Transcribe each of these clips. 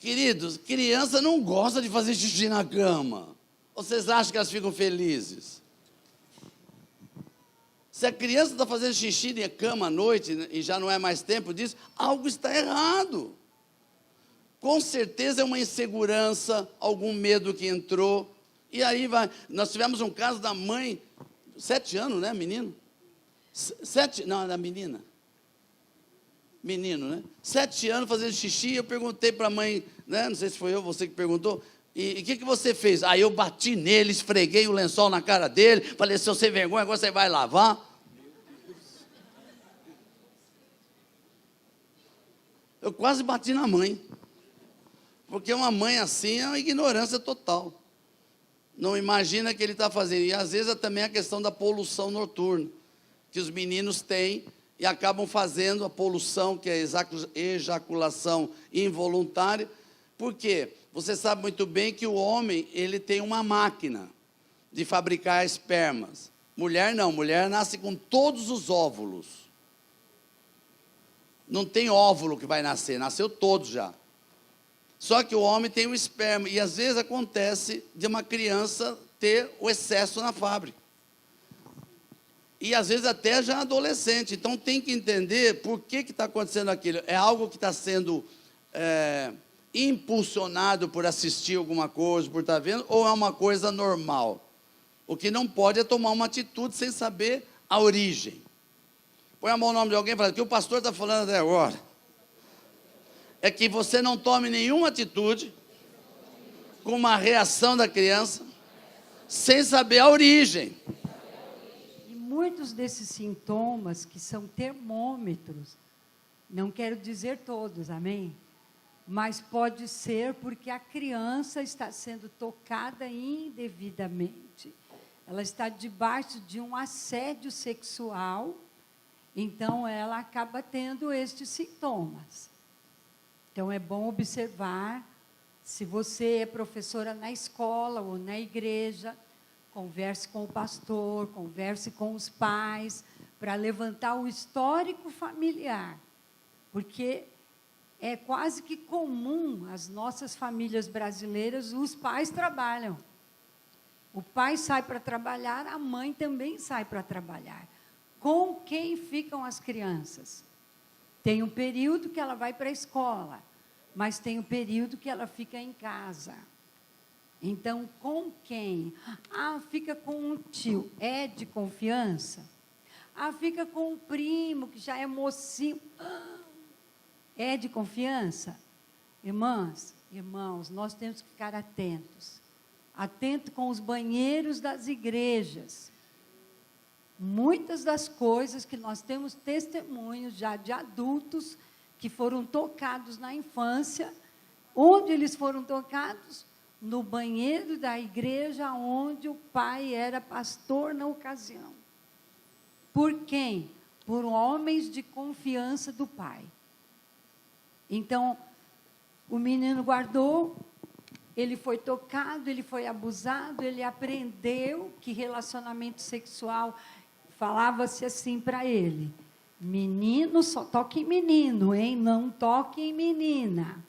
Queridos, criança não gosta de fazer xixi na cama. Vocês acham que elas ficam felizes? Se a criança está fazendo xixi na cama à noite e já não é mais tempo disso, algo está errado. Com certeza é uma insegurança, algum medo que entrou. E aí vai. Nós tivemos um caso da mãe, 7 anos, né, menino? 7, não, era menina. Menino, né? 7 anos fazendo xixi, eu perguntei para a mãe, né? Não sei se foi eu, você que perguntou. E o que você fez? Aí eu bati nele, esfreguei o lençol na cara dele, falei, seu sem vergonha, agora você vai lavar. Eu quase bati na mãe. Porque uma mãe assim é uma ignorância total. Não imagina que ele está fazendo. E às vezes é também a questão da poluição noturna, que os meninos têm e acabam fazendo a poluição, que é a ejaculação involuntária. Por quê? Você sabe muito bem que o homem, ele tem uma máquina de fabricar espermas. Mulher não, mulher nasce com todos os óvulos. Não tem óvulo que vai nascer, nasceu todos já. Só que o homem tem o esperma, e às vezes acontece de uma criança ter o excesso na fábrica. E às vezes até já adolescente. Então tem que entender por que está acontecendo aquilo. É algo que está sendo impulsionado por assistir alguma coisa, por estar vendo, ou é uma coisa normal? O que não pode é tomar uma atitude sem saber a origem. Põe a mão no nome de alguém e fala, o que o pastor está falando até agora é que você não tome nenhuma atitude com uma reação da criança sem saber a origem. E muitos desses sintomas que são termômetros, não quero dizer todos, amém? Mas pode ser porque a criança está sendo tocada indevidamente. Ela está debaixo de um assédio sexual, então ela acaba tendo estes sintomas. Então, é bom observar, se você é professora na escola ou na igreja, converse com o pastor, converse com os pais, para levantar o histórico familiar, porque é quase que comum, as nossas famílias brasileiras, os pais trabalham. O pai sai para trabalhar, a mãe também sai para trabalhar. Com quem ficam as crianças? Tem um período que ela vai para a escola, mas tem um período que ela fica em casa. Então, com quem? Ah, fica com um tio. É de confiança? Ah, fica com um primo, que já é mocinho. É de confiança? Irmãs, irmãos, nós temos que ficar atentos. Atento com os banheiros das igrejas. Muitas das coisas que nós temos testemunhos já de adultos que foram tocados na infância. Onde eles foram tocados? No banheiro da igreja onde o pai era pastor na ocasião. Por quem? Por homens de confiança do pai. Então, o menino guardou, ele foi tocado, ele foi abusado, ele aprendeu que relacionamento sexual, falava-se assim para ele, menino só toca em menino, hein? Não toque em menina.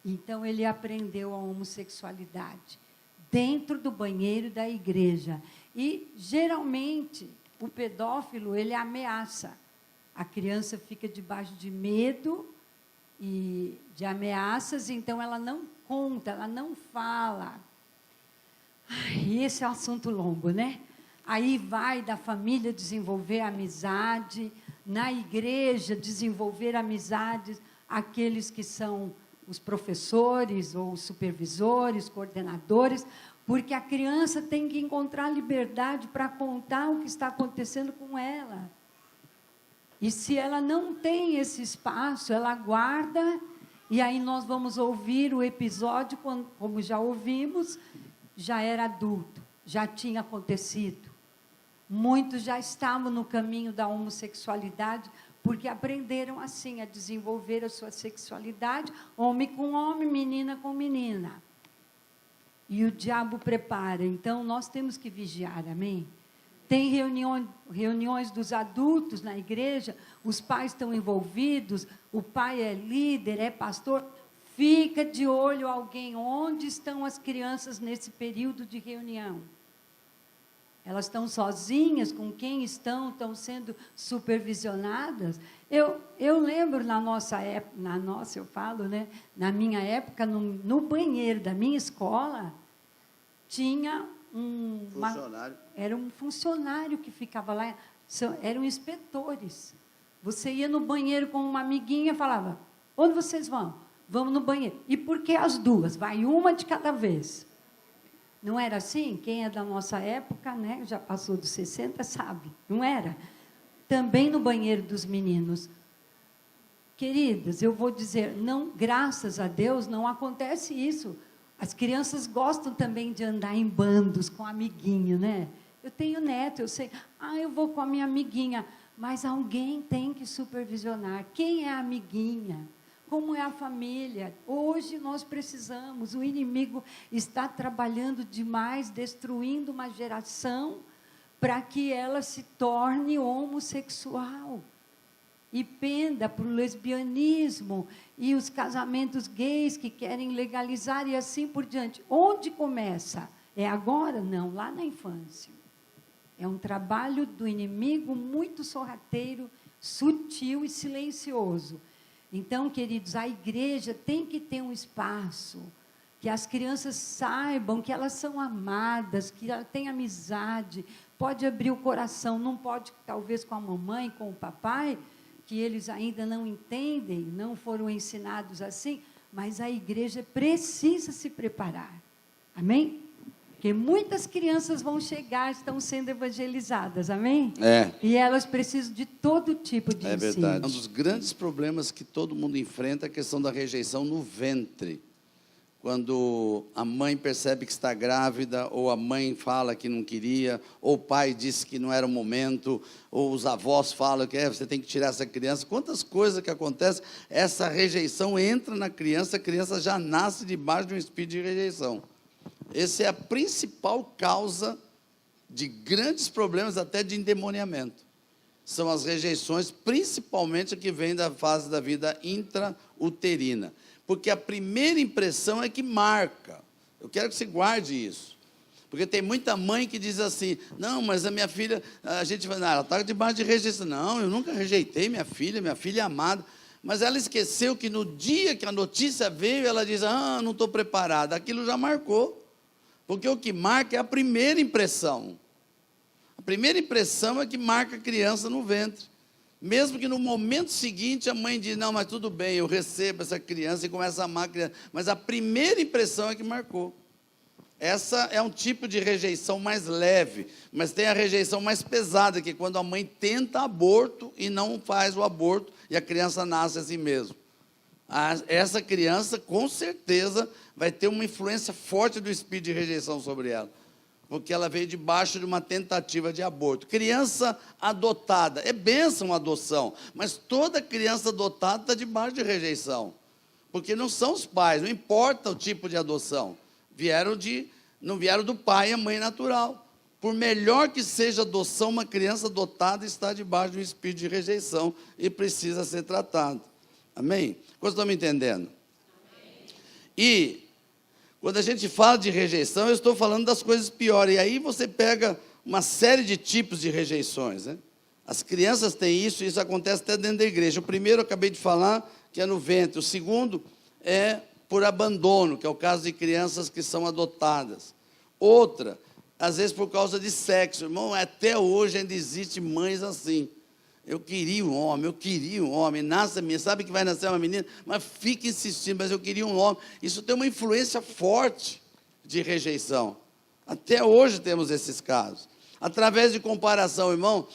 Então, ele aprendeu a homossexualidade dentro do banheiro da igreja. E, geralmente, o pedófilo, ele ameaça. A criança fica debaixo de medo e de ameaças, então ela não conta, ela não fala. Ai, esse é um assunto longo, né? Aí vai da família desenvolver amizade, na igreja desenvolver amizades, aqueles que são os professores ou os supervisores, coordenadores, porque a criança tem que encontrar liberdade para contar o que está acontecendo com ela. E se ela não tem esse espaço, ela guarda, e aí nós vamos ouvir o episódio, como já ouvimos, já era adulto, já tinha acontecido. Muitos já estavam no caminho da homossexualidade, porque aprenderam assim a desenvolver a sua sexualidade, homem com homem, menina com menina. E o diabo prepara, então nós temos que vigiar, amém? Tem reuniões dos adultos na igreja, os pais estão envolvidos, o pai é líder, é pastor, Fica de olho alguém, onde estão as crianças nesse período de reunião? Elas estão sozinhas? Com quem estão? Estão sendo supervisionadas? Eu lembro na nossa época, eu falo, né? Na minha época, no banheiro da minha escola, tinha era um funcionário que ficava lá, eram inspetores. Você ia no banheiro com uma amiguinha e falava, onde vocês vão? Vamos no banheiro. E por que as duas? Vai uma de cada vez. Não era assim? Quem é da nossa época, né, já passou dos 60, sabe. Não era? Também no banheiro dos meninos. Queridas, eu vou dizer, não, graças a Deus, não acontece isso. As crianças gostam também de andar em bandos com amiguinho, né? Eu tenho neto, eu sei, eu vou com a minha amiguinha, mas alguém tem que supervisionar. Quem é a amiguinha? Como é a família? Hoje nós precisamos, o inimigo está trabalhando demais, destruindo uma geração para que ela se torne homossexual e penda para o lesbianismo e os casamentos gays que querem legalizar e assim por diante. Onde começa? É agora? Não, lá na infância. É um trabalho do inimigo muito sorrateiro, sutil e silencioso. Então, queridos, a igreja tem que ter um espaço, que as crianças saibam que elas são amadas, que ela tem amizade, pode abrir o coração, não pode, talvez, com a mamãe, com o papai, que eles ainda não entendem, não foram ensinados assim, mas a igreja precisa se preparar. Amém? Porque muitas crianças vão chegar, estão sendo evangelizadas, amém? E elas precisam de todo tipo de ensino. É verdade. Um dos grandes problemas que todo mundo enfrenta é a questão da rejeição no ventre. Quando a mãe percebe que está grávida, ou a mãe fala que não queria, ou o pai disse que não era o momento, ou os avós falam que você tem que tirar essa criança. Quantas coisas que acontecem, essa rejeição entra na criança, a criança já nasce debaixo de um espírito de rejeição. Essa é a principal causa de grandes problemas, até de endemoniamento. São as rejeições, principalmente a que vem da fase da vida intrauterina. Porque a primeira impressão é que marca. Eu quero que você guarde isso. Porque tem muita mãe que diz assim, não, mas a minha filha, a gente vai, ela está debaixo de rejeição. Não, eu nunca rejeitei minha filha é amada. Mas ela esqueceu que no dia que a notícia veio, ela diz, não estou preparada. Aquilo já marcou. Porque o que marca é a primeira impressão. A primeira impressão é que marca a criança no ventre. Mesmo que no momento seguinte a mãe diz, não, mas tudo bem, eu recebo essa criança e começa a amar a criança. Mas a primeira impressão é que marcou. Essa é um tipo de rejeição mais leve, mas tem a rejeição mais pesada, que é quando a mãe tenta aborto e não faz o aborto e a criança nasce assim mesmo. Essa criança, com certeza, vai ter uma influência forte do espírito de rejeição sobre ela, porque ela veio debaixo de uma tentativa de aborto. Criança adotada, é bênção a adoção, mas toda criança adotada está debaixo de rejeição, porque não são os pais, não importa o tipo de adoção, não vieram do pai e a mãe natural. Por melhor que seja a adoção, uma criança adotada está debaixo de um espírito de rejeição e precisa ser tratado. Amém? Vocês estão me entendendo? Amém. E quando a gente fala de rejeição, eu estou falando das coisas piores. E aí você pega uma série de tipos de rejeições, né? As crianças têm isso, e isso acontece até dentro da igreja. O primeiro eu acabei de falar, que é no ventre. O segundo é por abandono, que é o caso de crianças que são adotadas. Outra, às vezes por causa de sexo. Irmão, até hoje ainda existe mães assim. Eu queria um homem, nasce a minha, sabe que vai nascer uma menina, mas fica insistindo, mas eu queria um homem. Isso tem uma influência forte de rejeição. Até hoje temos esses casos. Através de comparação, irmão,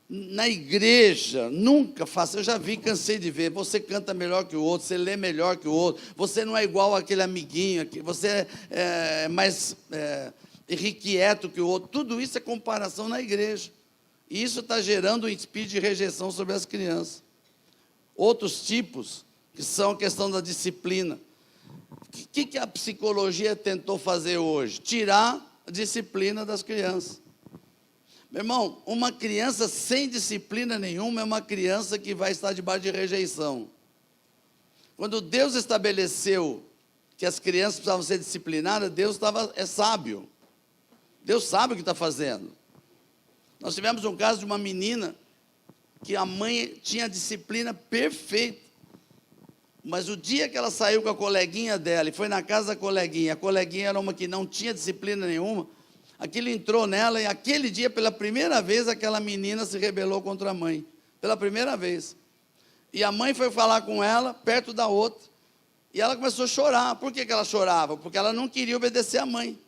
na igreja, nunca faça, eu já vi, cansei de ver, você canta melhor que o outro, você lê melhor que o outro, você não é igual àquele amiguinho, você é mais irrequieto que o outro. Tudo isso é comparação na igreja. E isso está gerando um espírito de rejeição sobre as crianças. Outros tipos, que são a questão da disciplina. O que a psicologia tentou fazer hoje? Tirar a disciplina das crianças. Meu irmão, uma criança sem disciplina nenhuma é uma criança que vai estar debaixo de rejeição. Quando Deus estabeleceu que as crianças precisavam ser disciplinadas, Deus é sábio. Deus sabe o que está fazendo. Nós tivemos um caso de uma menina que a mãe tinha a disciplina perfeita. Mas o dia que ela saiu com a coleguinha dela e foi na casa da coleguinha, a coleguinha era uma que não tinha disciplina nenhuma, aquilo entrou nela e aquele dia, pela primeira vez, aquela menina se rebelou contra a mãe. Pela primeira vez. E a mãe foi falar com ela, perto da outra, e ela começou a chorar. Por que ela chorava? Porque ela não queria obedecer à mãe.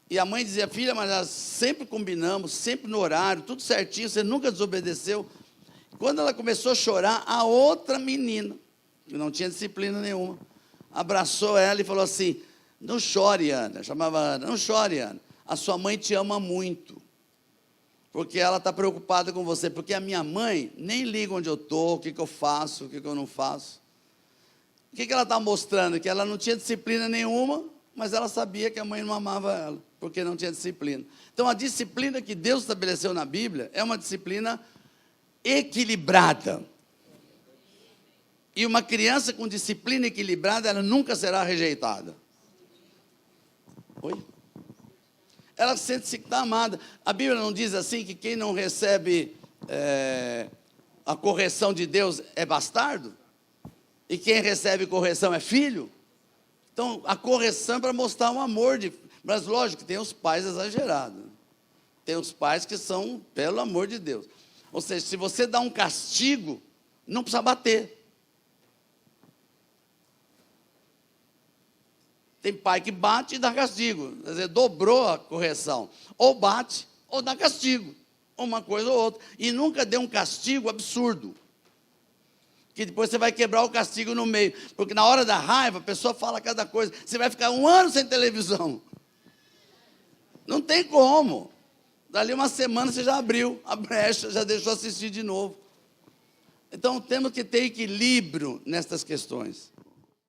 E a mãe dizia: filha, mas nós sempre combinamos, sempre no horário, tudo certinho, você nunca desobedeceu. Quando ela começou a chorar, a outra menina, que não tinha disciplina nenhuma, abraçou ela e falou assim: não chore, Ana. Chamava Ana: não chore, Ana. A sua mãe te ama muito. Porque ela está preocupada com você. Porque a minha mãe nem liga onde eu estou, o que eu faço, o que eu não faço. O que ela está mostrando? Que ela não tinha disciplina nenhuma, mas ela sabia que a mãe não amava ela, porque não tinha disciplina. Então, a disciplina que Deus estabeleceu na Bíblia é uma disciplina equilibrada. E uma criança com disciplina equilibrada, ela nunca será rejeitada. Oi? Ela sente-se que está amada. A Bíblia não diz assim que quem não recebe a correção de Deus é bastardo? E quem recebe correção é filho? Então, a correção é para mostrar um amor. Mas, lógico, tem os pais exagerados. Tem os pais que são, pelo amor de Deus. Ou seja, se você dá um castigo, não precisa bater. Tem pai que bate e dá castigo. Quer dizer, dobrou a correção. Ou bate, ou dá castigo. Uma coisa ou outra. E nunca dê um castigo absurdo. Que depois você vai quebrar o castigo no meio. Porque na hora da raiva, a pessoa fala cada coisa. Você vai ficar 1 ano sem televisão. Não tem como. Dali uma semana você já abriu a brecha, já deixou assistir de novo. Então temos que ter equilíbrio nestas questões.